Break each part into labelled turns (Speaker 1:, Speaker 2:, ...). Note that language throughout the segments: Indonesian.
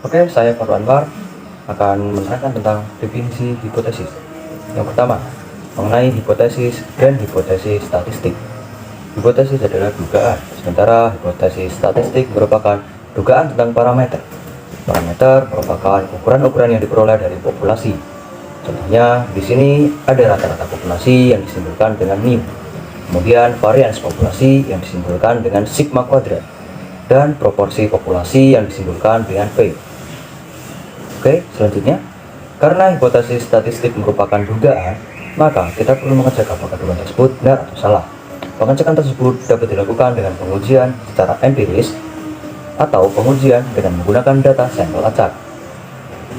Speaker 1: Oke, saya Farul Anwar akan menerangkan tentang definisi hipotesis. Yang pertama, mengenai hipotesis dan hipotesis statistik. Hipotesis adalah dugaan, sementara hipotesis statistik merupakan dugaan tentang parameter. Parameter merupakan ukuran-ukuran yang diperoleh dari populasi. Contohnya, di sini ada rata-rata populasi yang disimbolkan dengan mu. Kemudian varians populasi yang disimbolkan dengan sigma kuadrat, dan proporsi populasi yang disimbolkan dengan P. Oke, selanjutnya, karena hipotesis statistik merupakan dugaan, maka kita perlu mengecek apakah dugaan tersebut benar atau salah. Pengecekan tersebut dapat dilakukan dengan pengujian secara empiris atau pengujian dengan menggunakan data sampel acak.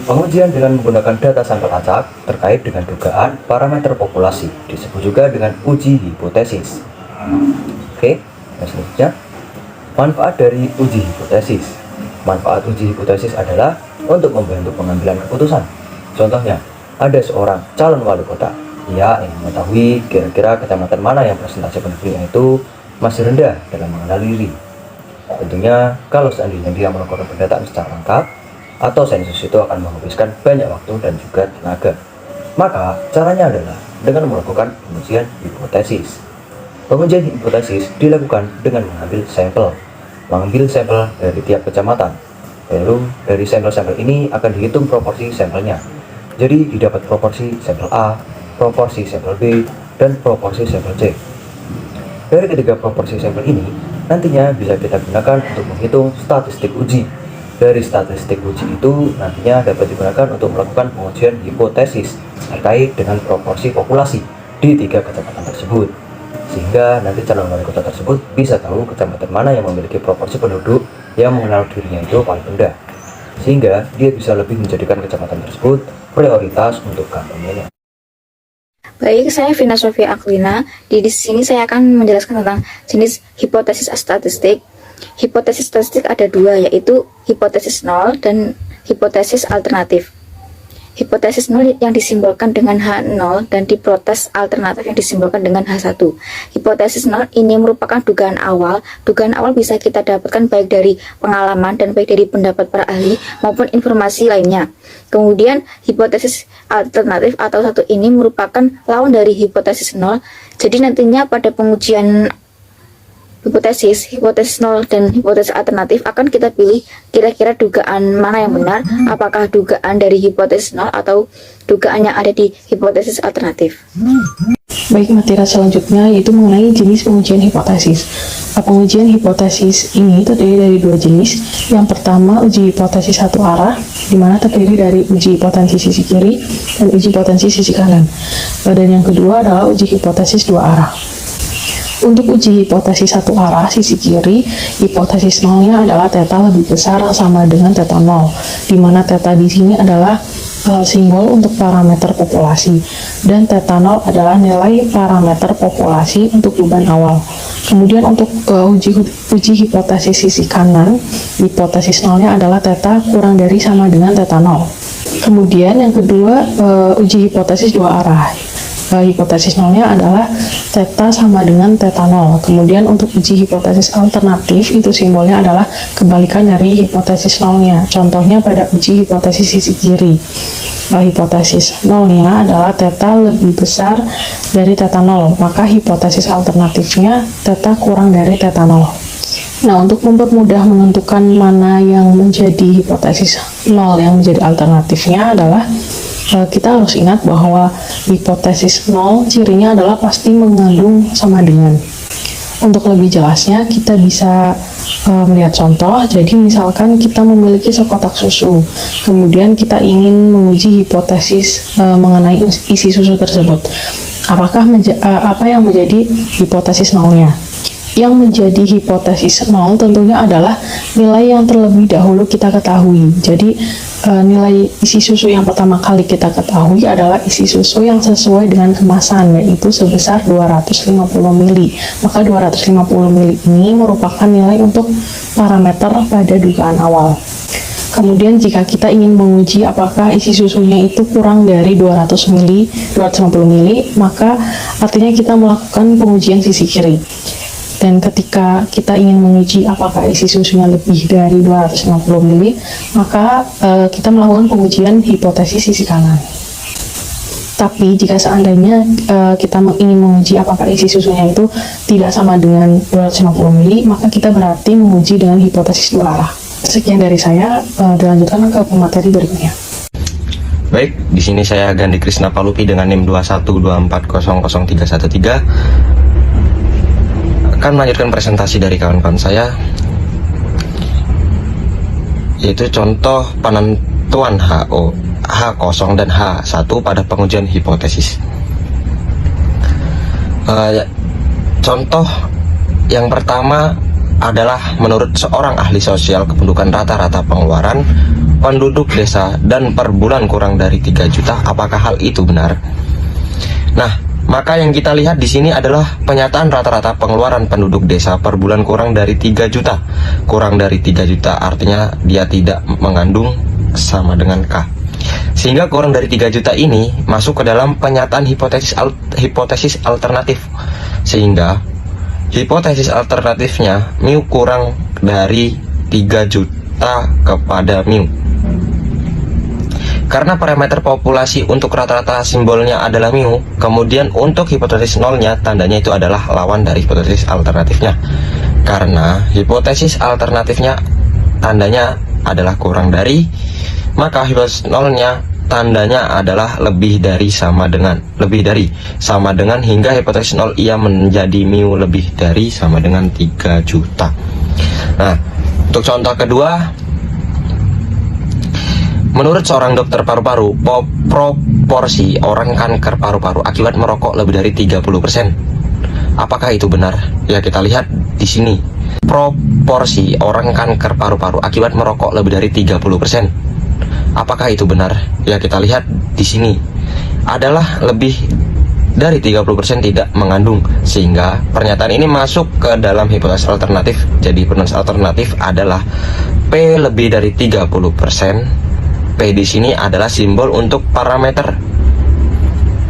Speaker 1: Pengujian dengan menggunakan data sampel acak terkait dengan dugaan parameter populasi disebut juga dengan uji hipotesis. Oke, selanjutnya, manfaat dari uji hipotesis. Manfaat uji hipotesis adalah untuk membantu pengambilan keputusan. Contohnya, ada seorang calon wali kota. Ia ingin mengetahui kira-kira kecamatan mana yang persentase penduduknya itu masih rendah dalam mengenal diri. Tentunya, kalau seandainya dia melakukan pendataan secara lengkap, atau sensus itu akan menghabiskan banyak waktu dan juga tenaga. Maka, caranya adalah dengan melakukan pengujian hipotesis. Pengujian hipotesis dilakukan dengan mengambil sampel dari tiap kecamatan. Lalu dari sampel-sampel ini akan dihitung proporsi sampelnya. Jadi didapat proporsi sampel A, proporsi sampel B, dan proporsi sampel C. Dari ketiga proporsi sampel ini nantinya bisa kita gunakan untuk menghitung statistik uji. Dari statistik uji itu nantinya dapat digunakan untuk melakukan pengujian hipotesis terkait dengan proporsi populasi di 3 kecamatan tersebut. Sehingga nanti calon wali kota tersebut bisa tahu kecamatan mana yang memiliki proporsi penduduk yang mengenal dirinya itu paling rendah, sehingga dia bisa lebih menjadikan kecamatan tersebut prioritas untuk kampanyenya.
Speaker 2: Baik, saya Vina Sofia Aklina. Di sini saya akan menjelaskan tentang jenis hipotesis statistik. Hipotesis statistik ada dua, yaitu hipotesis nol dan hipotesis alternatif. Hipotesis nol yang disimbolkan dengan H0 dan hipotesis alternatif yang disimbolkan dengan H1. Hipotesis nol ini merupakan dugaan awal. Dugaan awal bisa kita dapatkan baik dari pengalaman dan baik dari pendapat para ahli maupun informasi lainnya. Kemudian hipotesis alternatif atau satu ini merupakan lawan dari hipotesis nol. Jadi nantinya pada pengujian hipotesis 0 dan hipotesis alternatif akan kita pilih kira-kira dugaan mana yang benar, apakah dugaan dari hipotesis 0 atau dugaan yang ada di hipotesis alternatif.
Speaker 3: Baik, materi selanjutnya yaitu mengenai jenis pengujian hipotesis. Pengujian hipotesis ini terdiri dari dua jenis. Yang pertama, uji hipotesis satu arah, di mana terdiri dari uji hipotesis sisi kiri dan uji hipotesis sisi kanan. Dan yang kedua adalah uji hipotesis dua arah. Untuk uji hipotesis satu arah sisi kiri, hipotesis nolnya adalah theta lebih besar sama dengan theta 0, di mana theta di sini adalah simbol untuk parameter populasi, dan theta 0 adalah nilai parameter populasi untuk beban awal. Kemudian untuk uji hipotesis sisi kanan, hipotesis nolnya adalah theta kurang dari sama dengan theta 0. Kemudian yang kedua, uji hipotesis dua arah. Hipotesis nolnya adalah theta sama dengan theta 0. Kemudian untuk uji hipotesis alternatif itu simbolnya adalah kebalikan dari hipotesis nolnya. Contohnya pada uji hipotesis sisi kiri, hipotesis nolnya adalah theta lebih besar dari theta 0, maka hipotesis alternatifnya theta kurang dari theta 0. Nah, untuk mempermudah menentukan mana yang menjadi hipotesis 0 yang menjadi alternatifnya adalah kita harus ingat bahwa hipotesis 0 cirinya adalah pasti mengandung sama dengan. Untuk lebih jelasnya kita bisa melihat contoh. Jadi misalkan kita memiliki sekotak susu, kemudian kita ingin menguji hipotesis mengenai isi susu tersebut. Apa yang menjadi hipotesis nolnya? Yang menjadi hipotesis 0 tentunya adalah nilai yang terlebih dahulu kita ketahui. Jadi nilai isi susu yang pertama kali kita ketahui adalah isi susu yang sesuai dengan kemasan, yaitu sebesar 250 ml. Maka 250 ml ini merupakan nilai untuk parameter pada dugaan awal. Kemudian jika kita ingin menguji apakah isi susunya itu kurang dari 250 ml, maka artinya kita melakukan pengujian sisi kiri. Dan ketika kita ingin menguji apakah isi susunya lebih dari 250 ml, maka kita melakukan pengujian hipotesis sisi kanan. Tapi jika seandainya kita ingin menguji apakah isi susunya itu tidak sama dengan 250 ml, maka kita berarti menguji dengan hipotesis dua arah. Sekian dari saya, dilanjutkan ke pemateri berikutnya.
Speaker 1: Baik, di sini saya Gandhi Krisna Palupi dengan NIM 212400313 akan melanjutkan presentasi dari kawan-kawan saya, yaitu contoh penentuan HO, H0 dan H1 pada pengujian hipotesis. Contoh yang pertama adalah menurut seorang ahli sosial kependudukan rata-rata pengeluaran penduduk desa dan per bulan kurang dari 3 juta, apakah hal itu benar? Nah, maka yang kita lihat di sini adalah penyataan rata-rata pengeluaran penduduk desa per bulan kurang dari 3 juta. Kurang dari 3 juta artinya dia tidak mengandung sama dengan K. Sehingga kurang dari 3 juta ini masuk ke dalam penyataan hipotesis alternatif. Sehingga hipotesis alternatifnya mu kurang dari 3 juta kepada mu. Karena parameter populasi untuk rata-rata simbolnya adalah mu, kemudian untuk hipotesis nolnya tandanya itu adalah lawan dari hipotesis alternatifnya. Karena hipotesis alternatifnya tandanya adalah kurang dari, maka hipotesis nolnya tandanya adalah lebih dari sama dengan hingga hipotesis nol ia menjadi mu lebih dari sama dengan 3 juta. Nah, untuk contoh kedua, menurut seorang dokter paru-paru, proporsi orang kanker paru-paru akibat merokok lebih dari 30%. Apakah itu benar? Ya, kita lihat di sini. Proporsi orang kanker paru-paru akibat merokok lebih dari 30%. Apakah itu benar? Ya, kita lihat di sini. Adalah lebih dari 30% tidak mengandung, sehingga pernyataan ini masuk ke dalam hipotesis alternatif. Jadi hipotesis alternatif adalah P lebih dari 30%. P di sini adalah simbol untuk parameter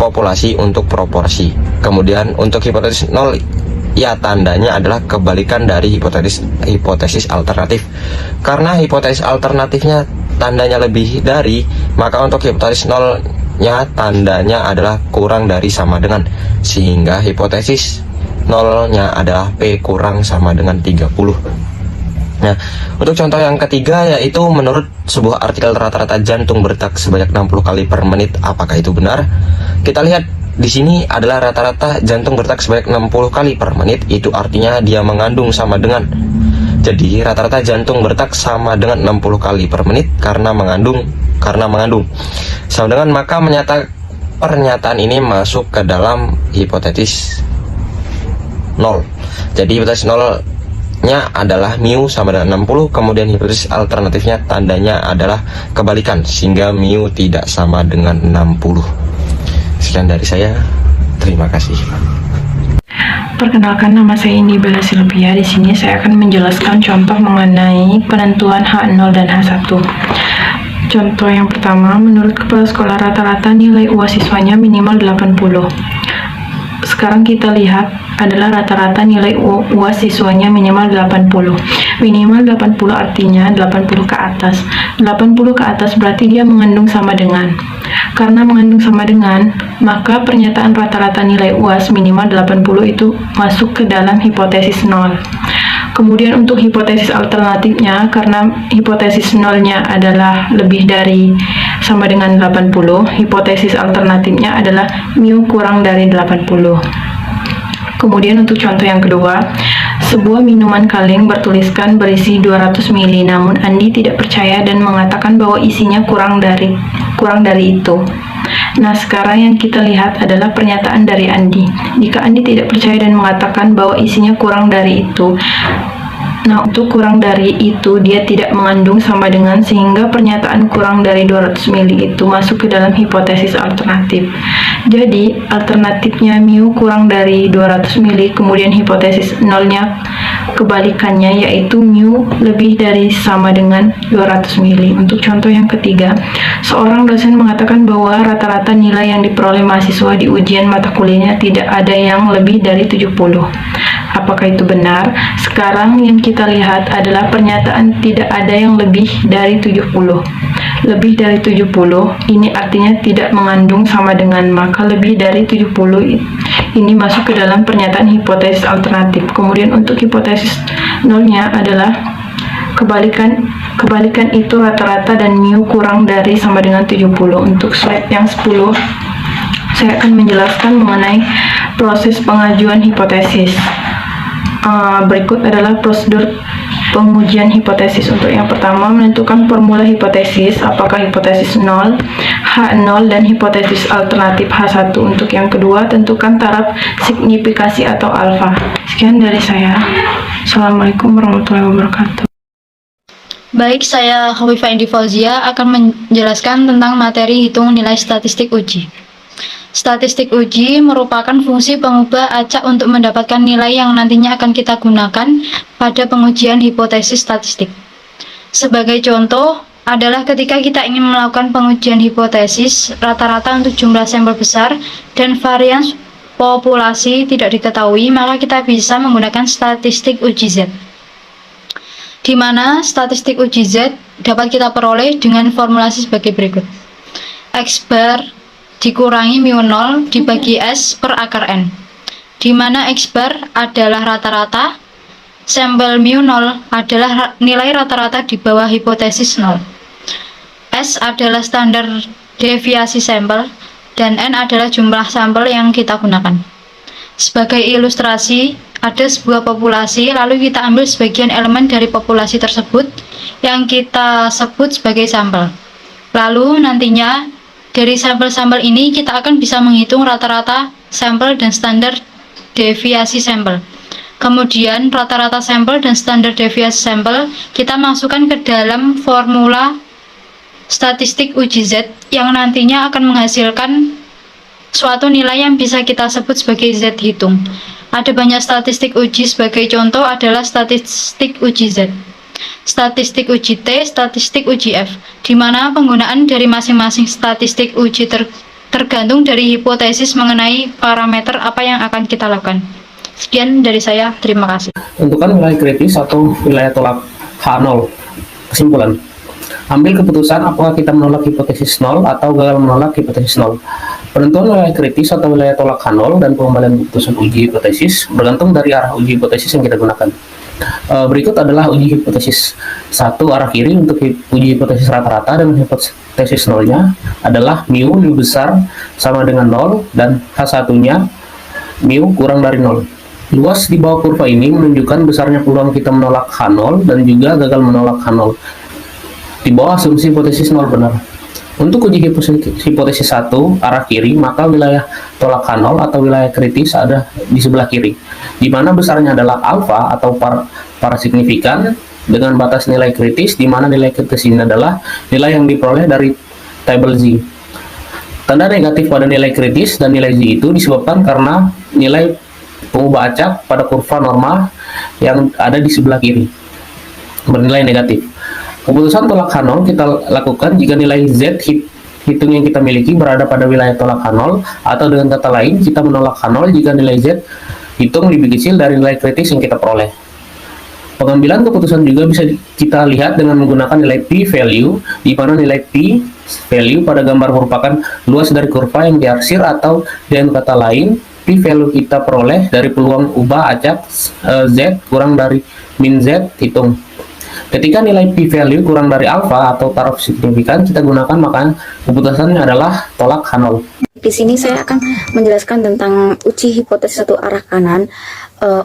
Speaker 1: populasi untuk proporsi. Kemudian untuk hipotesis nol, ya tandanya adalah kebalikan dari hipotesis alternatif. Karena hipotesis alternatifnya tandanya lebih dari, maka untuk hipotesis nolnya tandanya adalah kurang dari sama dengan, sehingga hipotesis nolnya adalah P kurang sama dengan 30. Nah, untuk contoh yang ketiga, yaitu menurut sebuah artikel rata-rata jantung berdetak sebanyak 60 kali per menit, apakah itu benar? Kita lihat di sini adalah rata-rata jantung berdetak sebanyak 60 kali per menit, itu artinya dia mengandung sama dengan. Jadi rata-rata jantung berdetak sama dengan 60 kali per menit karena mengandung sama dengan, maka pernyataan ini masuk ke dalam hipotesis nol. Jadi hipotesis nolnya adalah mu sama dengan 60, kemudian hipotesis alternatifnya tandanya adalah kebalikan, sehingga mu tidak sama dengan 60. Sekian dari saya, terima kasih.
Speaker 4: Perkenalkan, nama saya Indi Bella Silvia. Di sini saya akan menjelaskan contoh mengenai penentuan H0 dan H1. Contoh yang pertama, menurut kepala sekolah rata-rata nilai UAS siswanya minimal 80. Sekarang kita lihat adalah rata-rata nilai UAS siswanya minimal 80. Minimal 80 artinya 80 ke atas. 80 ke atas berarti dia mengandung sama dengan. Karena mengandung sama dengan, maka pernyataan rata-rata nilai UAS minimal 80 itu masuk ke dalam hipotesis nol. Kemudian untuk hipotesis alternatifnya, karena hipotesis nolnya adalah lebih dari sama dengan 80, hipotesis alternatifnya adalah mu kurang dari 80. Kemudian untuk contoh yang kedua, sebuah minuman kaleng bertuliskan berisi 200 ml, namun Andi tidak percaya dan mengatakan bahwa isinya kurang dari itu. Nah, sekarang yang kita lihat adalah pernyataan dari Andi. Jika Andi tidak percaya dan mengatakan bahwa isinya kurang dari itu, nah untuk kurang dari itu dia tidak mengandung sama dengan, sehingga pernyataan kurang dari 200 ml itu masuk ke dalam hipotesis alternatif. Jadi alternatifnya mu kurang dari 200 ml, kemudian hipotesis nolnya kebalikannya, yaitu mu lebih dari sama dengan 200 ml. Untuk contoh yang ketiga, seorang dosen mengatakan bahwa rata-rata nilai yang diperoleh mahasiswa di ujian mata kuliahnya tidak ada yang lebih dari 70. Apakah itu benar? Sekarang yang kita lihat adalah pernyataan tidak ada yang lebih dari 70. Lebih dari 70 ini artinya tidak mengandung sama dengan, maka lebih dari 70 ini masuk ke dalam pernyataan hipotesis alternatif. Kemudian untuk hipotesis nolnya adalah kebalikan itu rata-rata dan mu kurang dari sama dengan 70. Untuk slide yang 10 saya akan menjelaskan mengenai proses pengajuan hipotesis. Berikut adalah prosedur pengujian hipotesis. Untuk yang pertama, menentukan formula hipotesis, apakah hipotesis 0, H0, dan hipotesis alternatif H1. Untuk yang kedua, tentukan taraf signifikasi atau alfa. Sekian dari saya. Assalamualaikum warahmatullahi wabarakatuh.
Speaker 5: Baik, saya Khofifah Indi Fauzia akan menjelaskan tentang materi hitung nilai statistik uji. Statistik uji merupakan fungsi pengubah acak untuk mendapatkan nilai yang nantinya akan kita gunakan pada pengujian hipotesis statistik. Sebagai contoh adalah ketika kita ingin melakukan pengujian hipotesis rata-rata untuk jumlah sampel besar dan varian populasi tidak diketahui, maka kita bisa menggunakan statistik uji Z, di mana statistik uji Z dapat kita peroleh dengan formulasi sebagai berikut. X bar dikurangi mu0 dibagi S per akar N, di mana X bar adalah rata-rata, sampel mu0 adalah nilai rata-rata di bawah hipotesis 0, S adalah standar deviasi sampel, dan N adalah jumlah sampel yang kita gunakan. Sebagai ilustrasi, ada sebuah populasi, lalu kita ambil sebagian elemen dari populasi tersebut yang kita sebut sebagai sampel. Lalu nantinya dari sampel-sampel ini kita akan bisa menghitung rata-rata sampel dan standar deviasi sampel. Kemudian rata-rata sampel dan standar deviasi sampel kita masukkan ke dalam formula statistik uji Z yang nantinya akan menghasilkan suatu nilai yang bisa kita sebut sebagai Z hitung. Ada banyak statistik uji, sebagai contoh adalah statistik uji Z, statistik uji T, statistik uji F, di mana penggunaan dari masing-masing statistik uji tergantung dari hipotesis mengenai parameter apa yang akan kita lakukan. Sekian dari saya, terima kasih.
Speaker 6: Tentukan wilayah kritis atau wilayah tolak H0. Kesimpulan, ambil keputusan apakah kita menolak hipotesis 0 atau gagal menolak hipotesis 0. Penentuan wilayah kritis atau wilayah tolak H0 dan pengembalian keputusan uji hipotesis bergantung dari arah uji hipotesis yang kita gunakan. Berikut adalah uji hipotesis 1 arah kiri. Untuk uji hipotesis rata-rata dengan hipotesis 0-nya adalah mu besar sama dengan 0 dan H1-nya mu kurang dari 0. Luas di bawah kurva ini menunjukkan besarnya peluang kita menolak H0 dan juga gagal menolak H0 di bawah asumsi hipotesis 0 benar. Untuk uji hipotesis 1 arah kiri, maka wilayah tolak H0 atau wilayah kritis ada di sebelah kiri, di mana besarnya adalah alfa atau para signifikan dengan batas nilai kritis, di mana nilai kritis ini adalah nilai yang diperoleh dari tabel Z. Tanda negatif pada nilai kritis dan nilai Z itu disebabkan karena nilai pengubah acak pada kurva normal yang ada di sebelah kiri bernilai negatif. Keputusan tolak H0 kita lakukan jika nilai Z hitung yang kita miliki berada pada wilayah tolak H0, atau dengan kata lain kita menolak H0 jika nilai Z hitung lebih kecil dari nilai kritis yang kita peroleh. Pengambilan keputusan juga bisa kita lihat dengan menggunakan nilai p-value, di mana nilai p-value pada gambar merupakan luas dari kurva yang diarsir, atau dengan kata lain p-value kita peroleh dari peluang ubah acak Z kurang dari min Z hitung. Ketika nilai p-value kurang dari alfa atau taraf signifikan kita gunakan, maka keputusannya adalah tolak H0.
Speaker 2: Di sini saya akan menjelaskan tentang uji hipotesis satu arah kanan.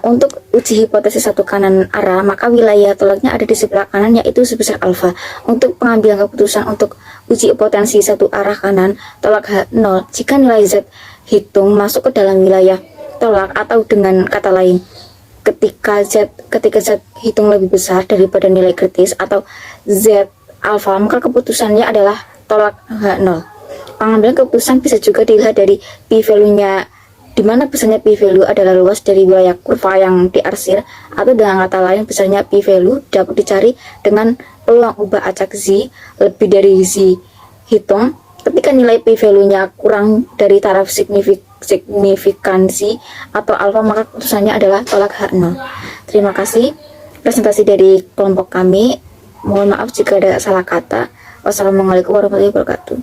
Speaker 2: Untuk uji hipotesis satu kanan arah, maka wilayah tolaknya ada di sebelah kanan, yaitu sebesar alfa. Untuk pengambilan keputusan untuk uji potensi satu arah kanan tolak H0, jika nilai Z hitung masuk ke dalam wilayah tolak, atau dengan kata lain, ketika Z hitung lebih besar daripada nilai kritis atau Z alfa, maka keputusannya adalah tolak H0. Pengambilan keputusan bisa juga dilihat dari p-value-nya, di mana besarnya p-value adalah luas dari wilayah kurva yang diarsir, atau dengan kata lain besarnya p-value dapat dicari dengan peluang ubah acak Z lebih dari Z hitung ketika nilai p-value-nya kurang dari taraf signifikan signifikansi atau alfa, maka keputusannya adalah tolak H0. Terima kasih presentasi dari kelompok kami. Mohon maaf jika ada salah kata. Wassalamualaikum warahmatullahi wabarakatuh.